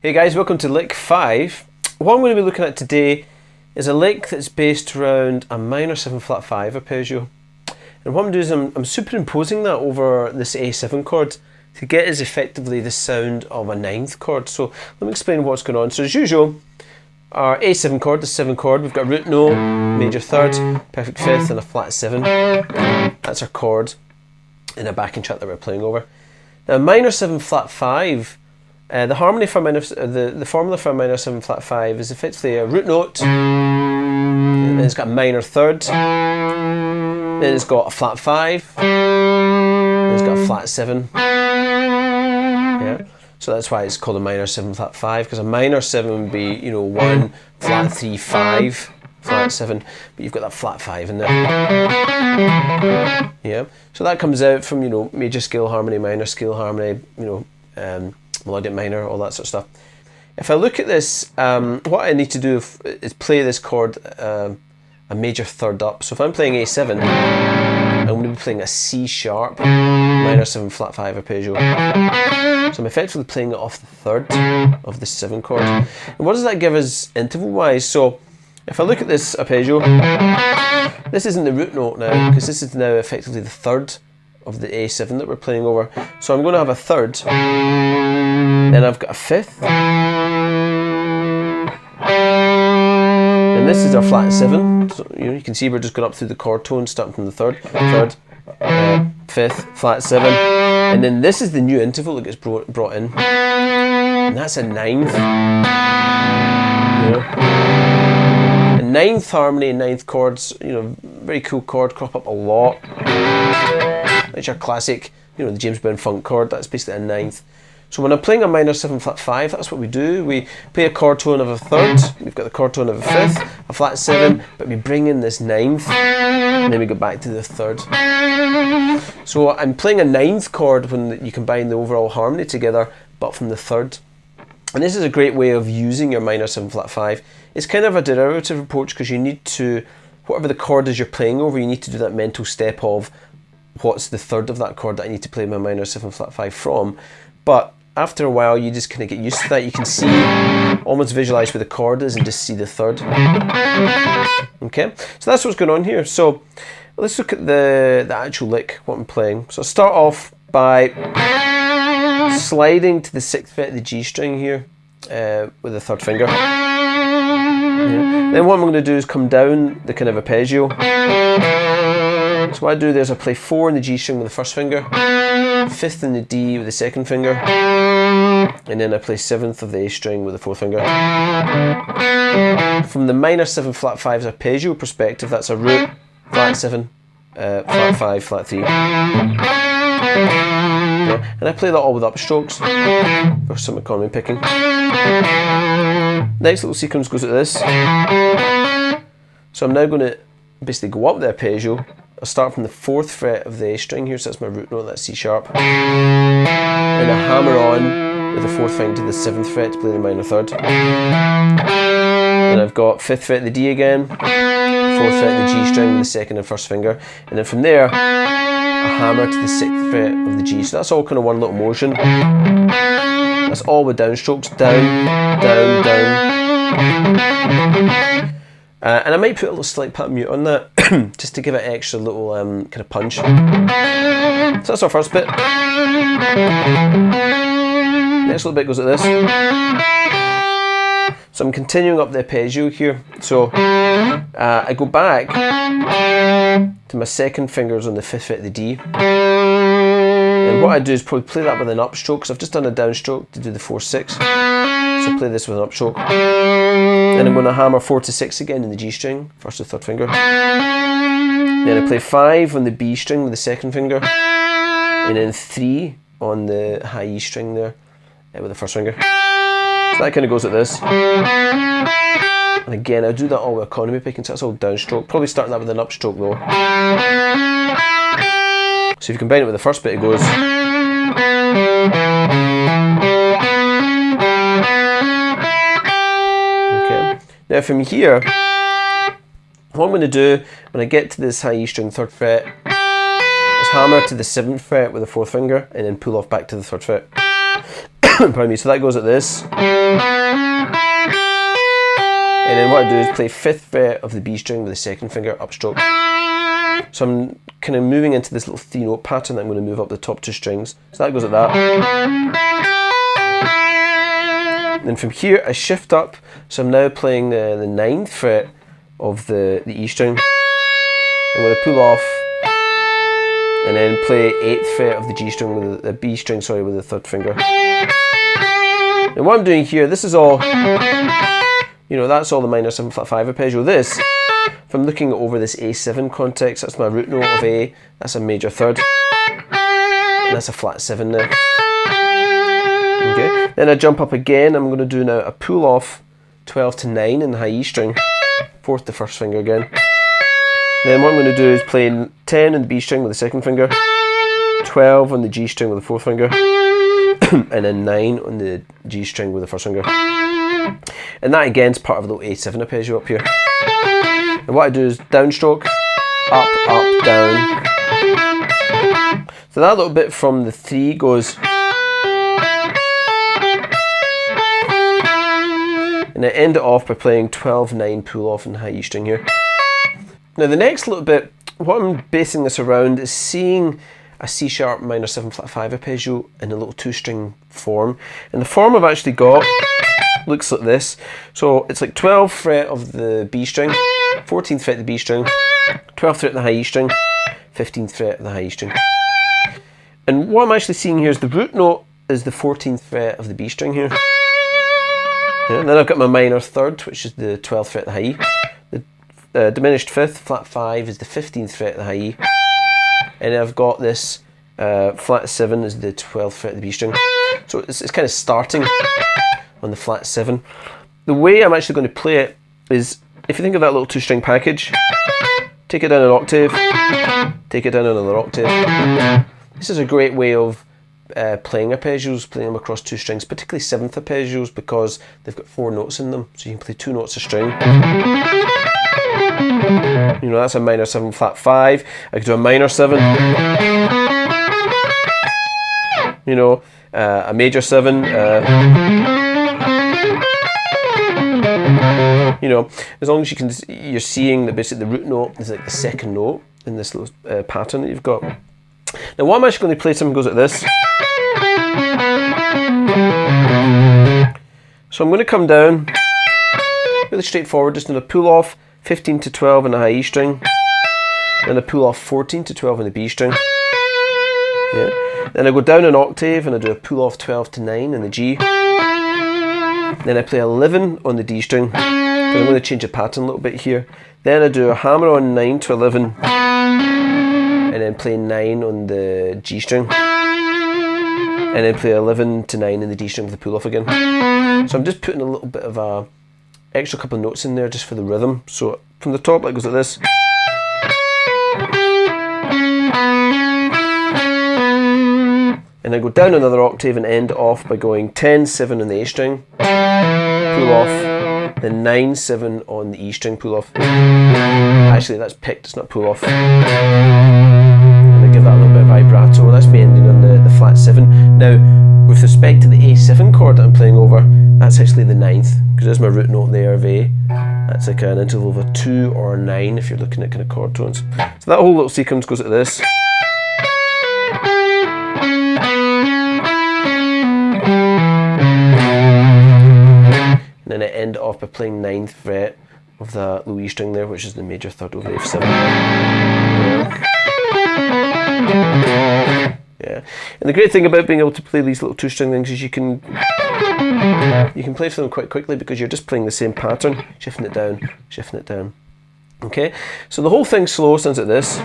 Hey guys, welcome to lick 5. What I'm going to be looking at today is a lick that's based around a minor 7 flat 5 arpeggio. And what I'm doing is I'm superimposing that over this A7 chord to get as effectively the sound of a 9th chord. So let me explain what's going on. So as usual, our A7 chord, the 7 chord, we've got a root note, major 3rd, perfect 5th and a flat 7. That's our chord in a backing track that we're playing over. Now minor 7 flat 5, the harmony for the formula for a minor 7 flat 5 is effectively a root note, and then it's got a minor 3rd, then it's got a flat 5, then it's got a flat 7. Yeah. So that's why it's called a minor 7 flat 5, because a minor 7 would be, 1, flat 3, 5, flat 7, but you've got that flat 5 in there. Yeah. So that comes out from, major scale harmony, minor scale harmony, melodic minor, all that sort of stuff. If I look at this, what I need to do is play this chord a major 3rd up. So if I'm playing A7, I'm going to be playing a C sharp, minor 7 flat 5 arpeggio. So I'm effectively playing it off the 3rd of the 7 chord. And what does that give us interval wise? So if I look at this arpeggio, this isn't the root note now, because this is now effectively the 3rd of the A7 that we're playing over. So I'm going to have a 3rd, then I've got a 5th, and this is our flat 7. So you can see we're just going up through the chord tone, starting from the 3rd, 5th, flat 7, and then this is the new interval that gets brought in, and that's a 9th. A 9th harmony and 9th chords, very cool chord, crop up a lot. It's your classic, the James Brown funk chord. That's basically a 9th. So when I'm playing a minor 7 flat 5, that's what we do. We play a chord tone of a 3rd, we've got the chord tone of a 5th, a flat 7, but we bring in this 9th, and then we go back to the 3rd. So I'm playing a 9th chord when you combine the overall harmony together, but from the 3rd. And this is a great way of using your minor 7 flat 5. It's kind of a derivative approach, because you need to, whatever the chord is you're playing over, you need to do that mental step of what's the 3rd of that chord that I need to play my minor 7 flat 5 from. But after a while, you just kind of get used to that. You can see, almost visualize where the chord is and just see the 3rd. Okay, so that's what's going on here. So let's look at the actual lick, what I'm playing. So I'll start off by sliding to the 6th fret of the G string here with the 3rd finger. Yeah. Then what I'm going to do is come down the kind of arpeggio. So what I do there is I play 4 in the G string with the 1st finger, 5th in the D with the 2nd finger, and then I play 7th of the A string with the 4th finger. From the minor 7 flat 5's arpeggio perspective, that's a root, flat 7, flat 5, flat 3. Yeah. And I play that all with upstrokes for some economy picking. Next little sequence goes like this. So I'm now going to basically go up the arpeggio. I'll start from the 4th fret of the A string here, so that's my root note, that's C sharp. And I hammer on with the 4th finger to the 7th fret to play the minor 3rd. Then I've got 5th fret of the D again, 4th fret of the G string with the 2nd and 1st finger. And then from there, I hammer to the 6th fret of the G. So that's all kind of one little motion. That's all with downstrokes, down, down, down. And I might put a little slight pat mute on that, just to give it an extra little kind of punch. So that's our first bit. Next little bit goes like this. So I'm continuing up the arpeggio here. So I go back to my 2nd fingers on the 5th fret of the D. And what I do is probably play that with an upstroke, because I've just done a downstroke to do the 4-6. So play this with an upstroke. Then I'm going to hammer 4 to 6 again in the G string, 1st to 3rd finger. Then I play 5 on the B string with the 2nd finger, and then 3 on the high E string there with the 1st finger. So that kind of goes like this. And again, I do that all with economy picking, so that's all downstroke. Probably starting that with an upstroke though. So if you combine it with the first bit, it goes. Okay. Now from here, what I'm going to do when I get to this high E string 3rd fret is hammer to the 7th fret with the 4th finger and then pull off back to the 3rd fret. Pardon me, so that goes like this. And then what I do is play 5th fret of the B string with the 2nd finger upstroke. So I'm kind of moving into this little 3-note pattern that I'm going to move up the top 2 strings. So that goes like that. Then from here I shift up, so I'm now playing the 9th fret of the E string. I'm going to pull off and then play 8th fret of the G string with the B string, sorry, with the 3rd finger. And what I'm doing here, this is all, you know, that's all the minor 7 flat 5 arpeggio. This, if I'm looking over this A7 context, that's my root note of A, that's a major 3rd, and that's a flat 7 there. Okay, then I jump up again, I'm going to do now a pull off 12 to 9 in the high E string, 4th to 1st finger again. Then what I'm going to do is play 10 on the B string with the 2nd finger, 12 on the G string with the 4th finger, and then 9 on the G string with the 1st finger. And that again is part of a little A7 arpeggio up here. And what I do is downstroke, up, up, down. So that little bit from the 3 goes, and I end it off by playing 12-9 pull off in the high E string here. Now the next little bit, what I'm basing this around is seeing a C sharp minor 7 flat 5 arpeggio in a little 2-string form. And the form I've actually got looks like this. So it's like 12th fret of the B string, 14th fret of the B string, 12th fret of the high E string, 15th fret of the high E string. And what I'm actually seeing here is the root note is the 14th fret of the B string here. Yeah, and then I've got my minor 3rd, which is the 12th fret of the high E. The diminished 5th, flat 5, is the 15th fret of the high E. And then I've got this flat 7 is the 12th fret of the B string. So it's kind of starting on the flat 7. The way I'm actually going to play it is, if you think of that little 2-string package, take it down an octave, take it down another octave. This is a great way of playing arpeggios, playing them across 2 strings, particularly 7th arpeggios, because they've got 4 notes in them, so you can play 2 notes a string. You know, that's a minor 7 flat 5. I could do a minor 7. You know, a major 7. You know, as long as you're seeing that basically the root note is like the 2nd note in this little pattern that you've got. Now what I'm actually going to play, something goes like this. So I'm going to come down, really straightforward, just going to pull off 15 to 12 in the high E string, then I pull off 14 to 12 in the B string. Yeah. Then I go down an octave and I do a pull off 12 to 9 in the G. Then I play 11 on the D string, because I'm going to change the pattern a little bit here. Then I do a hammer on 9 to 11, and then play 9 on the G string, and then play 11 to 9 in the D string with the pull off again. So I'm just putting a little bit of a extra couple of notes in there just for the rhythm. So from the top, it goes like this. And I go down another octave and end off by going 10-7 on the A string, pull off, then 9-7 on the E string, pull off. Actually, that's picked, it's not pull off. And I give that a little bit of vibrato. That's me ending on the flat 7. Now, with respect to the A7 chord that I'm playing over, that's actually the 9th, because there's my root note there of A. That's like an interval of a 2 or a 9 if you're looking at kind of chord tones. So that whole little sequence goes like this. And then I end off by playing 9th fret of that low E string there, which is the major 3rd over F7. Yeah. And the great thing about being able to play these little 2-string things is you can play through them quite quickly, because you're just playing the same pattern, shifting it down, shifting it down. Okay, so the whole thing slow sounds like this.